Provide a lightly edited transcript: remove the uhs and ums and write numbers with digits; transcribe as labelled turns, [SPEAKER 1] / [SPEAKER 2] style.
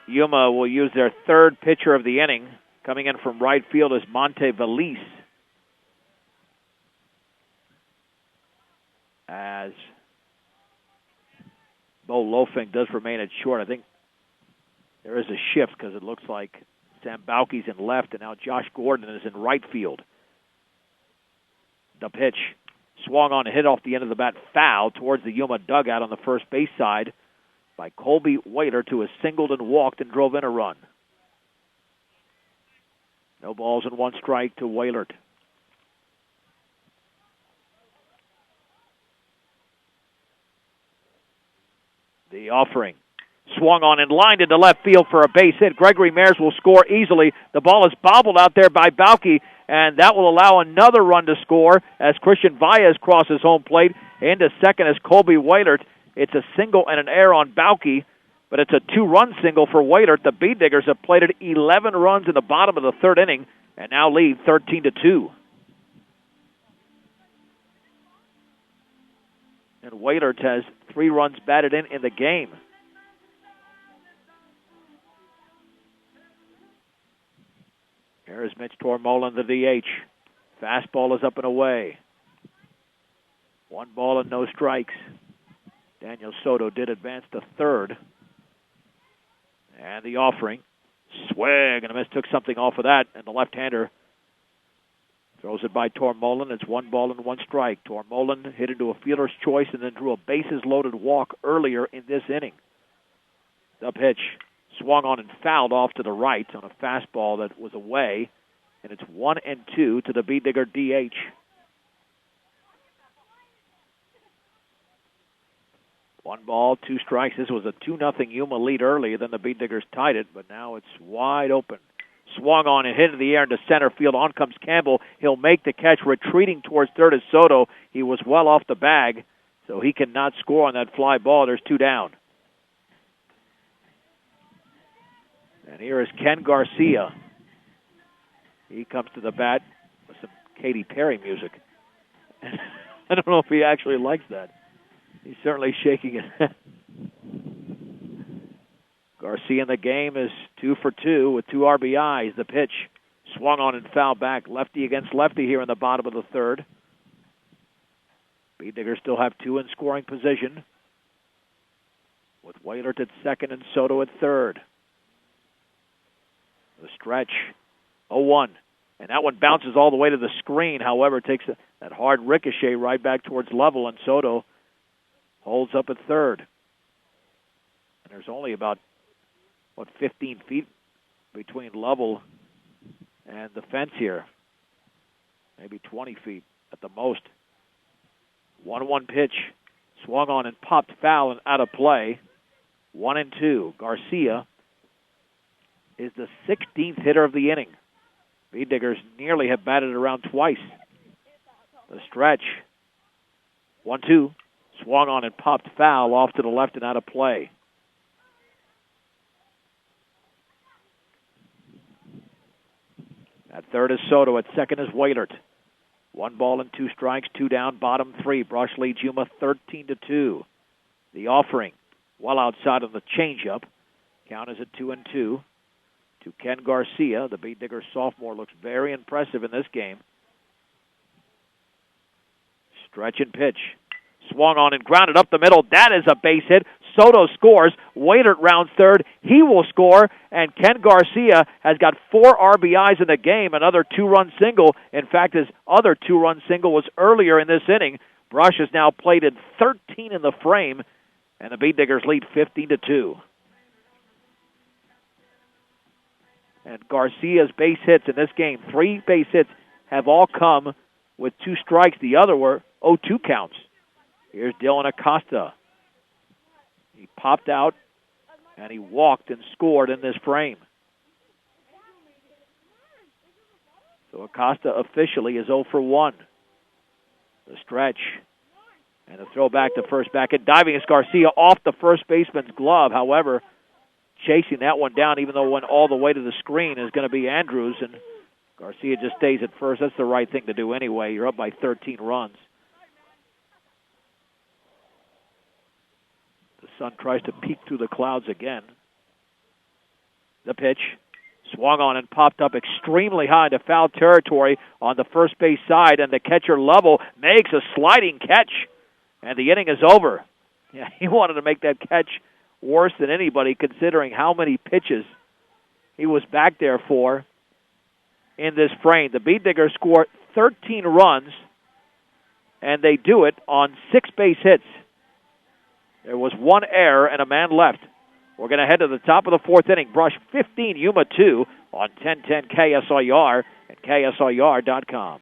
[SPEAKER 1] Yuma will use their third pitcher of the inning. Coming in from right field is Monte Valise. As Bo Lofing does remain at short. I think there is a shift because it looks like Sam Bauke's in left, and now Josh Gordon is in right field. The pitch swung on and hit off the end of the bat, foul towards the Yuma dugout on the first base side by Colby Waitert, who has singled and walked and drove in a run. No balls and one strike to Wailert. The offering. Swung on and lined into left field for a base hit. Gregory Mayers will score easily. The ball is bobbled out there by Bauke, and that will allow another run to score as Christian Valles crosses home plate. Into second is Colby Wailert. It's a single and an error on Bauke, but it's a two-run single for Wailert. The Bee Diggers have plated 11 runs in the bottom of the third inning and now lead 13-2. And Wailert has 3 runs batted in the game. Here is Mitch Tormolen, the DH. Fastball is up and away. 1 ball and no strikes. Daniel Soto did advance to third. And the offering. Swing and a miss, took something off of that, and the left-hander throws it by Tormolen. It's 1 ball and 1 strike. Tormolen hit into a fielder's choice and then drew a bases-loaded walk earlier in this inning. The pitch swung on and fouled off to the right on a fastball that was away, and it's 1-2 to the Bee Digger DH. One ball, 2 strikes. This was a 2-0 Yuma lead early. Then the Bee Diggers tied it, but now it's wide open. Swung on and hit in the air into center field. On comes Campbell. He'll make the catch. Retreating towards third is Soto. He was well off the bag, so he cannot score on that fly ball. There's 2 down. And here is Ken Garcia. He comes to the bat with some Katy Perry music. I don't know if he actually likes that. He's certainly shaking it. Garcia in the game is 2 for 2 with 2 RBIs. The pitch swung on and fouled back. Lefty against lefty here in the bottom of the third. Bee Diggers still have 2 in scoring position, with Wailert at second and Soto at third. The stretch, 0-1. And that one bounces all the way to the screen. However, it takes that hard ricochet right back towards level, and Soto holds up at third. And there's only about, 15 feet between level and the fence here. Maybe 20 feet at the most. 1-1 pitch. Swung on and popped foul and out of play. 1-2. Garcia is the 16th hitter of the inning. Bee Diggers nearly have batted around twice. The stretch. 1-2. Swung on and popped foul off to the left and out of play. At third is Soto. At second is Wailert. 1 ball and 2 strikes, 2 down, bottom 3. Brush leads Yuma 13-2. The offering, well outside of the changeup. Count is at 2-2 to Ken Garcia. The Bee Digger sophomore looks very impressive in this game. Stretch and pitch. Swung on and grounded up the middle. That is a base hit. Soto scores. Waitert rounds third. He will score. And Ken Garcia has got 4 RBIs in the game. Another 2-run single. In fact, his other 2-run single was earlier in this inning. Brush has now plated 13 in the frame. And the Bee Diggers lead 15-2. And Garcia's base hits in this game, 3 base hits, have all come with 2 strikes. The other were 0-2 counts. Here's Dylan Acosta. He popped out, and he walked and scored in this frame. So Acosta officially is 0 for 1. The stretch. And the throw back to first back. And diving is Garcia off the first baseman's glove. However, chasing that one down, even though it went all the way to the screen, is going to be Andrews. And Garcia just stays at first. That's the right thing to do anyway. You're up by 13 runs. The sun tries to peek through the clouds again. The pitch. Swung on and popped up extremely high into foul territory on the first base side, and the catcher Lovell makes a sliding catch, and the inning is over. Yeah, he wanted to make that catch worse than anybody, considering how many pitches he was back there for in this frame. The Bead Diggers score 13 runs, and they do it on 6 base hits. There was 1 error and a man left. We're going to head to the top of the 4th inning. Brush 15, Yuma 2 on 1010 KSIR and KSIR.com.